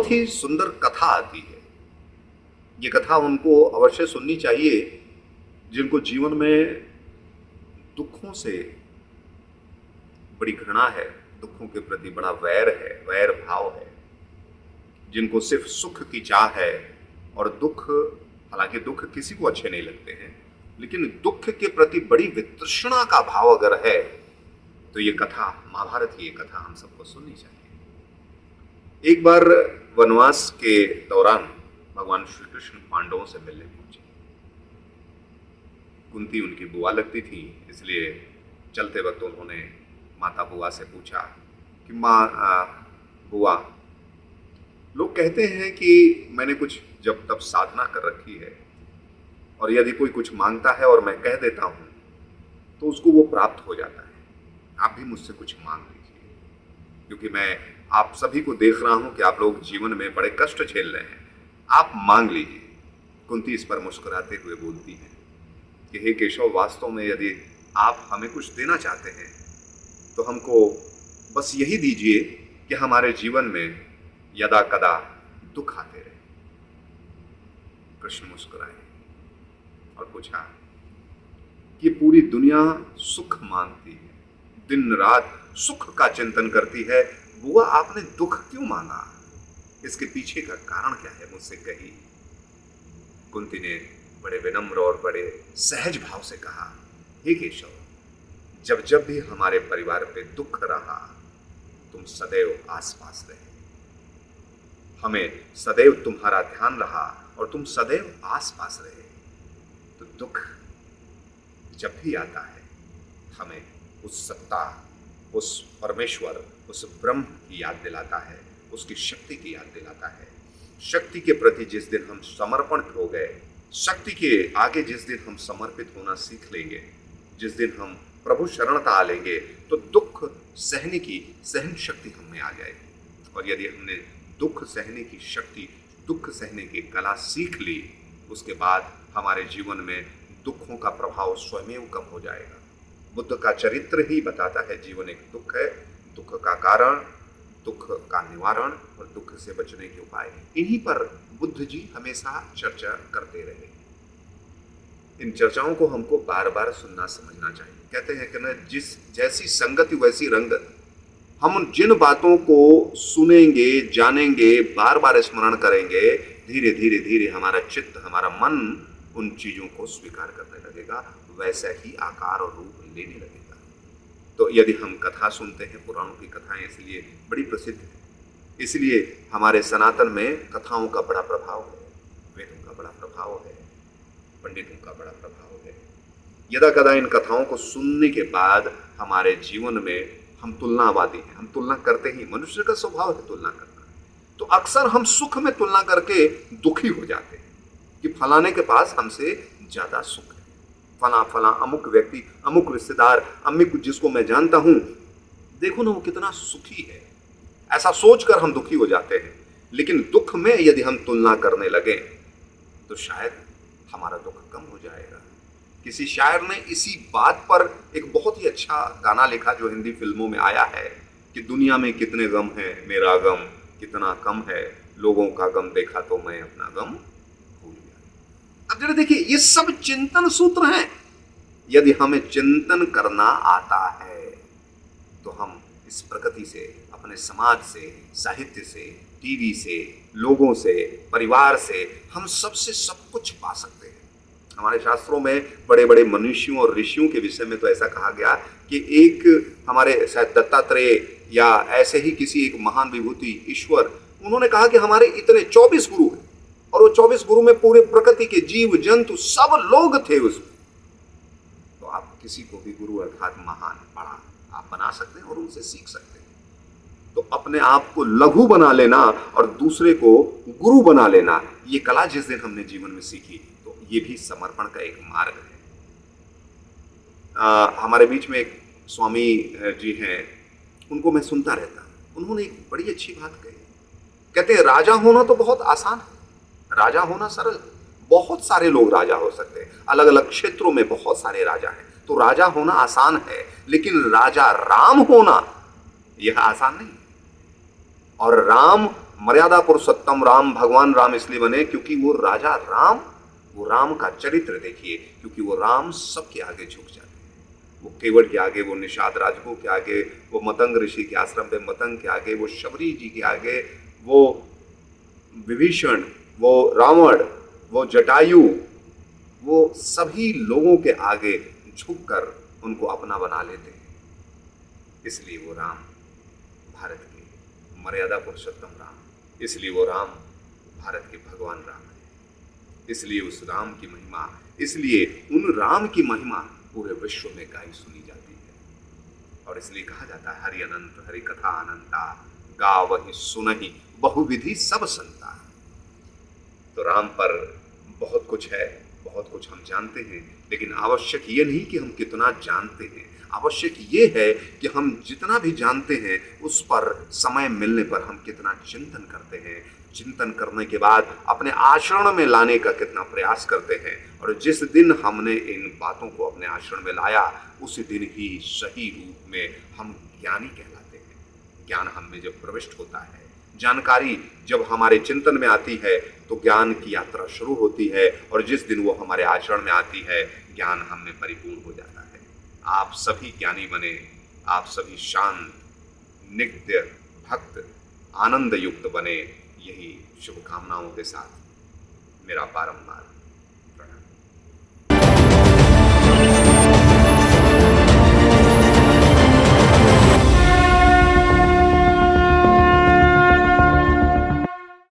बहुत ही सुंदर कथा आती है। ये कथा उनको अवश्य सुननी चाहिए जिनको जीवन में दुखों से बड़ी घृणा है, दुखों के प्रति बड़ा वैर है, वैर भाव है, जिनको सिर्फ सुख की चाह है और दुख, हालांकि दुख किसी को अच्छे नहीं लगते हैं, लेकिन दुख के प्रति बड़ी वितृष्णा का भाव अगर है तो ये कथा, महाभारत की ये कथा हम सबको सुननी चाहिए। एक बार वनवास के दौरान भगवान श्री कृष्ण पांडवों से मिलने पहुंचे। कुंती उनकी बुआ लगती थी, इसलिए चलते वक्त उन्होंने माता बुआ से पूछा कि माँ बुआ, लोग कहते हैं कि मैंने कुछ जब तब साधना कर रखी है और यदि कोई कुछ मांगता है और मैं कह देता हूँ तो उसको वो प्राप्त हो जाता है। आप भी मुझसे कुछ मांग लीजिए, क्योंकि मैं आप सभी को देख रहा हूँ कि आप लोग जीवन में बड़े कष्ट झेल रहे हैं, आप मांग लीजिए। कुंती इस पर मुस्कुराते हुए बोलती हैं कि हे केशव, वास्तव में यदि आप हमें कुछ देना चाहते हैं तो हमको बस यही दीजिए कि हमारे जीवन में यदा कदा दुख आते रहे। कृष्ण मुस्कुराए और पूछा कि पूरी दुनिया सुख मांगती है, दिन रात सुख का चिंतन करती है, बुआ आपने दुख क्यों मांगा? इसके पीछे का कारण क्या है, मुझसे कही। कुंती ने बड़े विनम्र और बड़े सहज भाव से कहा, हे केशव, जब जब भी हमारे परिवार पे दुख रहा तुम सदैव आसपास रहे, हमें सदैव तुम्हारा ध्यान रहा और तुम सदैव आसपास रहे, तो दुख जब भी आता है हमें उस सत्ता, उस परमेश्वर, उस ब्रह्म की याद दिलाता है, उसकी शक्ति की याद दिलाता है। शक्ति के प्रति जिस दिन हम समर्पण हो गए, शक्ति के आगे जिस दिन हम समर्पित होना सीख लेंगे, जिस दिन हम प्रभु शरणता आ लेंगे, तो दुख सहने की सहन शक्ति हम में आ जाएगी। और यदि हमने दुख सहने की शक्ति, दुख सहने की कला सीख ली, उसके बाद हमारे जीवन में दुखों का प्रभाव स्वयं कम हो जाएगा। बुद्ध का चरित्र ही बताता है जीवन एक दुख है, दुख का कारण, दुख का निवारण और दुख से बचने के उपाय। इन्हीं पर बुद्ध जी हमेशा चर्चा करते रहे। इन चर्चाओं को हमको बार बार सुनना समझना चाहिए। कहते हैं कि न जिस जैसी संगति वैसी रंगत। हम जिन बातों को सुनेंगे, जानेंगे, बार बार स्मरण करेंगे, धीरे धीरे धीरे हमारा चित्त, हमारा मन उन चीजों को स्वीकार करने लगेगा, वैसा ही आकार और रूप लेने लगेगा। तो यदि हम कथा सुनते हैं, पुराणों की कथाएं इसलिए बड़ी प्रसिद्ध है, इसलिए हमारे सनातन में कथाओं का बड़ा प्रभाव है, वेदों का बड़ा प्रभाव है, पंडितों का बड़ा प्रभाव है। यदा कदा इन कथाओं को सुनने के बाद हमारे जीवन में हम तुलनावादी हैं, हम तुलना करते ही, मनुष्य का स्वभाव है तुलना करना। तो अक्सर हम सुख में तुलना करके दुखी हो जाते हैं कि फलाने के पास हमसे ज्यादा सुख है, फला फला अमुक व्यक्ति, अमुक रिश्तेदार, अमुक जिसको मैं जानता हूं, देखो ना वो कितना सुखी है। ऐसा सोचकर हम दुखी हो जाते हैं। लेकिन दुख में यदि हम तुलना करने लगे तो शायद हमारा दुख कम हो जाएगा। किसी शायर ने इसी बात पर एक बहुत ही अच्छा गाना लिखा जो हिंदी फिल्मों में आया है कि दुनिया में कितने गम है, मेरा गम कितना कम है, लोगों का गम देखा तो मैं अपना गम भूल गया। अब जरा देखिए, ये सब चिंतन सूत्र हैं। यदि हमें चिंतन करना आता है तो हम इस प्रकृति से, अपने समाज से, साहित्य से, टीवी से, लोगों से, परिवार से, हम सबसे सब कुछ पा सकते हैं। हमारे शास्त्रों में बड़े बड़े मनुष्यों और ऋषियों के विषय में तो ऐसा कहा गया कि एक हमारे शायद दत्तात्रेय या ऐसे ही किसी एक महान विभूति ईश्वर, उन्होंने कहा कि हमारे इतने 24 गुरु हैं और वो 24 गुरु में पूरे प्रकृति के जीव जंतु सब लोग थे उसमें। तो आप किसी को भी गुरु अर्थात महान, बड़ा आप बना सकते हैं और उनसे सीख सकते हैं। तो अपने आप को लघु बना लेना और दूसरे को गुरु बना लेना, ये कला जिस दिन हमने जीवन में सीखी तो ये भी समर्पण का एक मार्ग है। हमारे बीच में एक स्वामी जी हैं, उनको मैं सुनता रहता हूं। उन्होंने एक बड़ी अच्छी बात कही। कहते हैं राजा होना तो बहुत आसान है, राजा होना सरल। बहुत सारे लोग राजा हो सकते हैं, अलग अलग क्षेत्रों में बहुत सारे राजा हैं, तो राजा होना आसान है। लेकिन राजा राम होना यह आसान नहीं। और राम मर्यादा पुरुषोत्तम राम, भगवान राम इसलिए बने क्योंकि वो राजा राम, वो राम का चरित्र देखिए, क्योंकि वो राम सबके आगे झुक जाते हैं। वो केवट के आगे, वो निषाद राजगुरु के आगे, वो मतंग ऋषि के आश्रम पे मतंग के आगे, वो शबरी जी के आगे, वो विभीषण, वो रावण, वो जटायु, वो सभी लोगों के आगे झुककर उनको अपना बना लेते हैं। इसलिए वो राम भारत के मर्यादा पुरुषोत्तम राम, इसलिए वो राम भारत के भगवान राम है। इसलिए उस राम की महिमा, इसलिए उन राम की महिमा पूरे विश्व में गाई सुनी जाती है। और इसलिए कहा जाता है हरि अनंत हरि कथा अनंता, गावहि सुनहि बहुविधि सब संता। तो राम पर बहुत कुछ है, बहुत कुछ हम जानते हैं, लेकिन आवश्यक ये नहीं कि हम कितना जानते हैं, आवश्यक ये है कि हम जितना भी जानते हैं उस पर समय मिलने पर हम कितना चिंतन करते हैं, चिंतन करने के बाद अपने आचरण में लाने का कितना प्रयास करते हैं। और जिस दिन हमने इन बातों को अपने आचरण में लाया, उसी दिन ही सही रूप में हम ज्ञानी कहलाते हैं। ज्ञान हम में जब प्रविष्ट होता है, जानकारी जब हमारे चिंतन में आती है, तो ज्ञान की यात्रा शुरू होती है। और जिस दिन वो हमारे आचरण में आती है, ज्ञान हम में परिपूर्ण हो जाता है। आप सभी ज्ञानी बने, आप सभी शांत, नित्य भक्त, आनंद युक्त बने, यही शुभकामनाओं के साथ मेरा बारंबार